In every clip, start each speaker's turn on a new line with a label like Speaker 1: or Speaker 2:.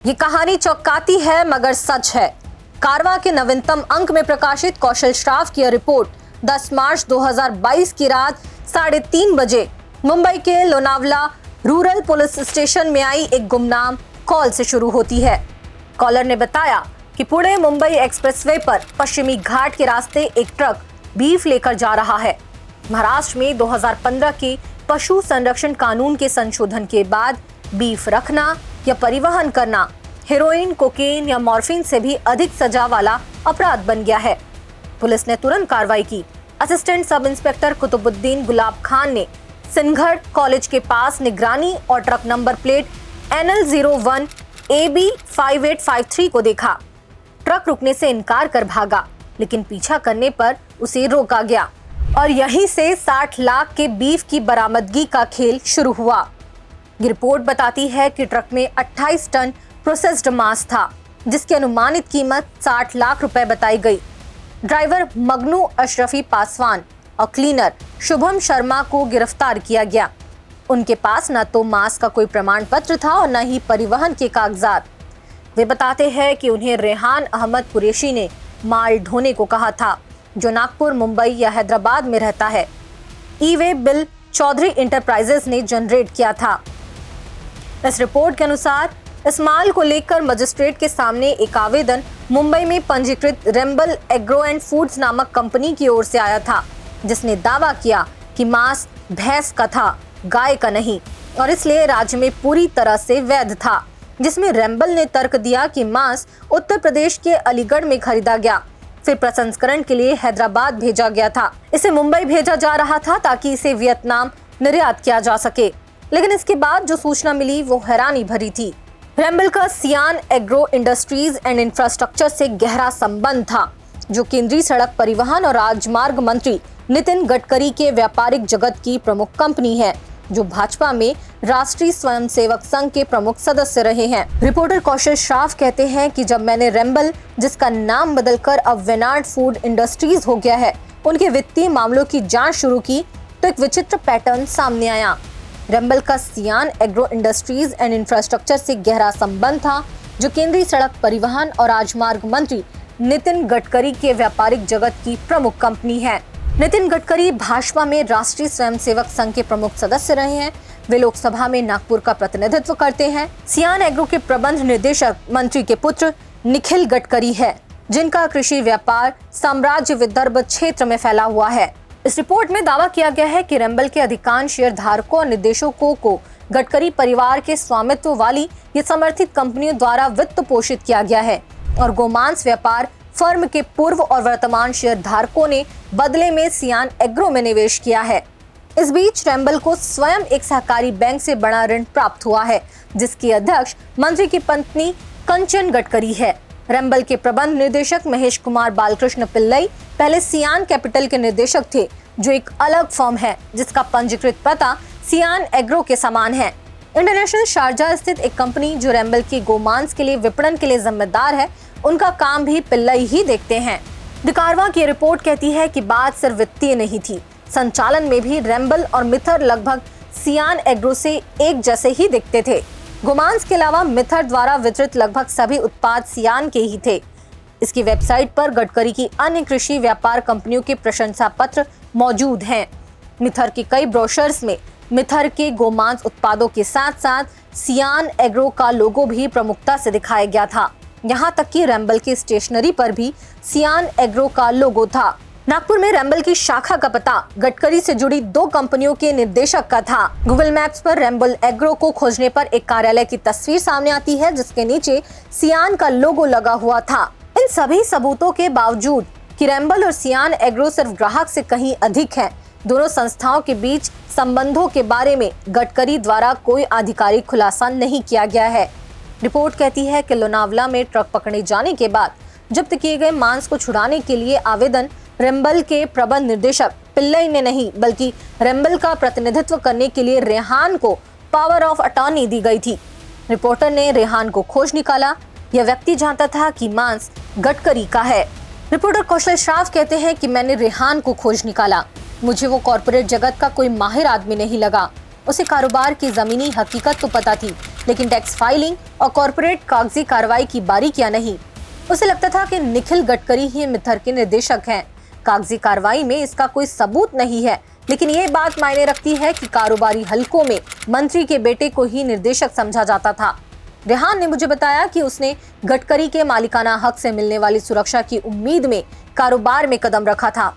Speaker 1: ये कहानी चौंकाती है मगर सच है। कारवां के नवीनतम अंक में प्रकाशित कौशल श्राफ की रिपोर्ट 10 मार्च 2022 की रात 3:30 बजे मुंबई के लोनावला रूरल पुलिस स्टेशन में आई एक गुमनाम कॉल से शुरू होती है। कॉलर ने बताया कि पुणे मुंबई एक्सप्रेसवे पर पश्चिमी घाट के रास्ते एक ट्रक बीफ लेकर जा रहा है। महाराष्ट्र में 2015 के पशु संरक्षण कानून के संशोधन के बाद बीफ रखना या परिवहन करना हेरोइन, कोकेन या मॉर्फिन से भी अधिक सजा वाला अपराध बन गया है। पुलिस ने तुरंत कार्रवाई की। असिस्टेंट सब इंस्पेक्टर कुतुबुद्दीन गुलाब खान ने सिनघड़ कॉलेज के पास निगरानी और truck number plate NL01 AB 5853 को देखा। ट्रक रुकने से इनकार कर भागा, लेकिन पीछा करने पर उसे रोका गया और यहीं से 60 लाख के बीफ की बरामदगी का खेल शुरू हुआ। ये रिपोर्ट बताती है कि ट्रक में 28 टन प्रोसेस्ड मांस था, जिसकी अनुमानित कीमत 60 लाख रुपए बताई गई। ड्राइवर मगनू अशरफी पासवान और क्लीनर शुभम शर्मा को गिरफ्तार किया गया। उनके पास न तो मांस का कोई प्रमाण पत्र था और न ही परिवहन के कागजात। वे बताते हैं कि उन्हें रेहान अहमद कुरैशी ने माल ढोने को कहा था, जो नागपुर, मुंबई या हैदराबाद में रहता है। ई-वे बिल चौधरी इंटरप्राइजेस ने जनरेट किया था। इस रिपोर्ट के अनुसार इस माल को लेकर मजिस्ट्रेट के सामने एक आवेदन मुंबई में पंजीकृत रेम्बल एग्रो एंड फूड्स नामक कंपनी की ओर से आया था, जिसने दावा किया कि मांस भैंस का था, गाय का नहीं, और इसलिए राज्य में पूरी तरह से वैध था। जिसमें रेम्बल ने तर्क दिया कि मांस उत्तर प्रदेश के अलीगढ़ में खरीदा गया, फिर प्रसंस्करण के लिए हैदराबाद भेजा गया था। इसे मुंबई भेजा जा रहा था ताकि इसे वियतनाम निर्यात किया जा सके, लेकिन इसके बाद जो सूचना मिली वो हैरानी भरी थी। रेम्बल का सियान एग्रो इंडस्ट्रीज एंड इंफ्रास्ट्रक्चर से गहरा संबंध था, जो केंद्रीय सड़क परिवहन और राजमार्ग मंत्री नितिन गडकरी के व्यापारिक जगत की प्रमुख कंपनी है, जो भाजपा में राष्ट्रीय स्वयंसेवक संघ के प्रमुख सदस्य रहे हैं। रिपोर्टर कौशल श्राफ कहते हैं कि जब मैंने रेम्बल, जिसका नाम बदलकर अब वेनार्ड फूड इंडस्ट्रीज हो गया है, उनके वित्तीय मामलों की जांच शुरू की तो एक विचित्र पैटर्न सामने आया। रेम्बल का सियान एग्रो इंडस्ट्रीज एंड इंफ्रास्ट्रक्चर से गहरा संबंध था, जो केंद्रीय सड़क परिवहन और राजमार्ग मंत्री नितिन गडकरी के व्यापारिक जगत की प्रमुख कंपनी है। नितिन गडकरी भाजपा में राष्ट्रीय स्वयंसेवक संघ के प्रमुख सदस्य रहे हैं। वे लोकसभा में नागपुर का प्रतिनिधित्व करते हैं। सियान एग्रो के प्रबंध निदेशक मंत्री के पुत्र निखिल गडकरी है, जिनका कृषि व्यापार साम्राज्य विदर्भ क्षेत्र में फैला हुआ है। इस रिपोर्ट में दावा किया गया है कि रेम्बल के अधिकांश शेयर धारकों और निदेशकों को गडकरी परिवार के स्वामित्व वाली ये समर्थित कंपनियों द्वारा वित्त पोषित किया गया है और गोमांस व्यापार फर्म के पूर्व और वर्तमान शेयर धारकों ने बदले में सियान एग्रो में निवेश किया है। इस बीच रेम्बल को स्वयं एक सहकारी बैंक से बड़ा ऋण प्राप्त हुआ है, जिसकी अध्यक्ष मंत्री की पत्नी कंचन गडकरी है। रेम्बल के प्रबंध निदेशक महेश कुमार बालकृष्ण पिल्लई पहले सियान कैपिटल के निदेशक थे, जो एक अलग फर्म है जिसका पंजीकृत पता सियान एग्रो के समान है। इंटरनेशनल शारजाह स्थित एक कंपनी जो रेम्बल की गोमांस के लिए विपणन के लिए जिम्मेदार है, उनका काम भी पिल्लई ही देखते हैं। द कारवां की रिपोर्ट कहती है कि बात सिर्फ वित्तीय नहीं थी, संचालन में भी रेम्बल और मिथर लगभग सियान एग्रो से एक जैसे ही दिखते थे। गोमांस के अलावा मिथर द्वारा वितरित लगभग सभी उत्पाद सियान के ही थे। इसकी वेबसाइट पर गडकरी की अन्य कृषि व्यापार कंपनियों के प्रशंसा पत्र मौजूद हैं। मिथर के कई ब्रोशर्स में मिथर के गोमांस उत्पादों के साथ साथ सियान एग्रो का लोगो भी प्रमुखता से दिखाया गया था। यहाँ तक कि रेम्बल की स्टेशनरी पर भी सियान एग्रो का लोगो था। नागपुर में रेम्बल की शाखा का पता गडकरी से जुड़ी 2 कंपनियों के निर्देशक का था। गूगल मैप्स पर रेम्बल एग्रो को खोजने पर एक कार्यालय की तस्वीर सामने आती है, जिसके नीचे सियान का लोगो लगा हुआ था। इन सभी सबूतों के बावजूद कि रेम्बल और सियान एग्रो सिर्फ ग्राहक से कहीं अधिक हैं, दोनों संस्थाओं के बीच संबंधों के बारे में गडकरी द्वारा कोई आधिकारिक खुलासा नहीं किया गया है। रिपोर्ट कहती है कि लोनावला में ट्रक पकड़े जाने के बाद जब्त किए गए मांस को छुड़ाने के लिए आवेदन रेम्बल के प्रबंध निदेशक पिल्लई ने नहीं, बल्कि रेम्बल का प्रतिनिधित्व करने के लिए रेहान को पावर ऑफ अटॉर्नी दी गई थी। रिपोर्टर ने रेहान को खोज निकाला। यह व्यक्ति जानता था कि मांस गडकरी का है। रिपोर्टर कौशल श्राफ कहते हैं कि मैंने रेहान को खोज निकाला। मुझे वो कॉर्पोरेट जगत का कोई माहिर आदमी नहीं लगा। उसे कारोबार की जमीनी हकीकत तो पता थी, लेकिन टैक्स फाइलिंग और कॉर्पोरेट कागजी कार्रवाई की बारीकियां नहीं। उसे लगता था कि निखिल गडकरी ही मिथर के निर्देशक हैं। कागजी कार्रवाई में इसका कोई सबूत नहीं है, लेकिन ये बात मायने रखती है कि कारोबारी हलकों में मंत्री के बेटे को ही निर्देशक समझा जाता था। रेहान ने मुझे बताया कि उसने गडकरी के मालिकाना हक से मिलने वाली सुरक्षा की उम्मीद में कारोबार में कदम रखा था।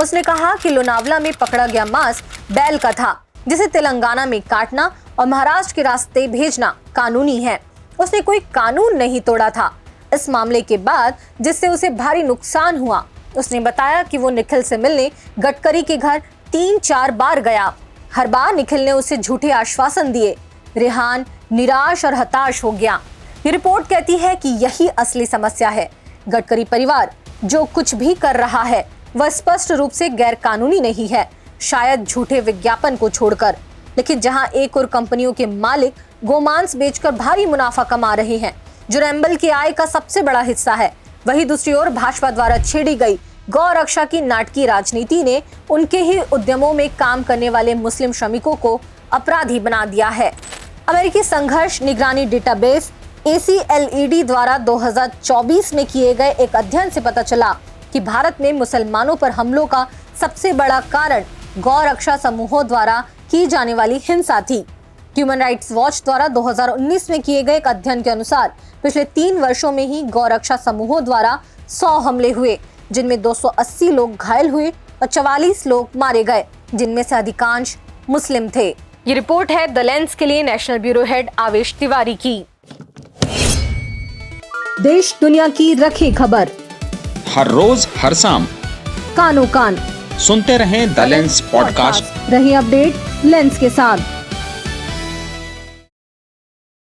Speaker 1: उसने कहा कि लोनावला में पकड़ा गया मांस बैल का था, जिसे तेलंगाना में काटना और महाराष्ट्र के रास्ते भेजना कानूनी है। उसने कोई कानून नहीं तोड़ा था। इस मामले के बाद जिससे उसे भारी नुकसान हुआ, उसने बताया कि वो निखिल से मिलने गडकरी के घर 3-4 बार गया। हर बार निखिल ने उसे झूठे आश्वासन दिए। रेहान निराश और हताश हो गया। ये रिपोर्ट कहती है कि यही असली समस्या है। गडकरी परिवार जो कुछ भी कर रहा है वह स्पष्ट रूप से गैर कानूनी नहीं है, शायद झूठे विज्ञापन को छोड़कर। लेकिन जहां एक और कंपनियों के मालिक गोमांस बेचकर भारी मुनाफा कमा रहे हैं, जो रैंबल की आय का सबसे बड़ा हिस्सा है, वहीं दूसरी ओर भाजपा द्वारा छेड़ी गई गौ रक्षा की नाटकीय राजनीति ने उनके ही उद्यमों में काम करने वाले मुस्लिम श्रमिकों को अपराधी बना दिया है। अमेरिकी संघर्ष निगरानी डेटाबेस ACLED द्वारा 2024 में किए गए एक अध्ययन से पता चला कि भारत में मुसलमानों पर हमलों का सबसे बड़ा कारण गौ रक्षा समूहों द्वारा की जाने वाली हिंसा थी। ह्यूमन राइट्स वॉच द्वारा 2019 में किए गए एक अध्ययन के अनुसार पिछले 3 वर्षों में ही गौ रक्षा समूहों द्वारा 100 हमले हुए, जिनमें 280 लोग घायल हुए और 44 लोग मारे गए, जिनमें से अधिकांश मुस्लिम थे। ये रिपोर्ट है द लेंस के लिए नेशनल ब्यूरो हेड आवेश तिवारी की। देश दुनिया की रखी खबर
Speaker 2: हर रोज हर शाम
Speaker 1: कानो कान
Speaker 2: सुनते रहें द लेंस पॉडकास्ट।
Speaker 1: रही अपडेट लेंस के साथ।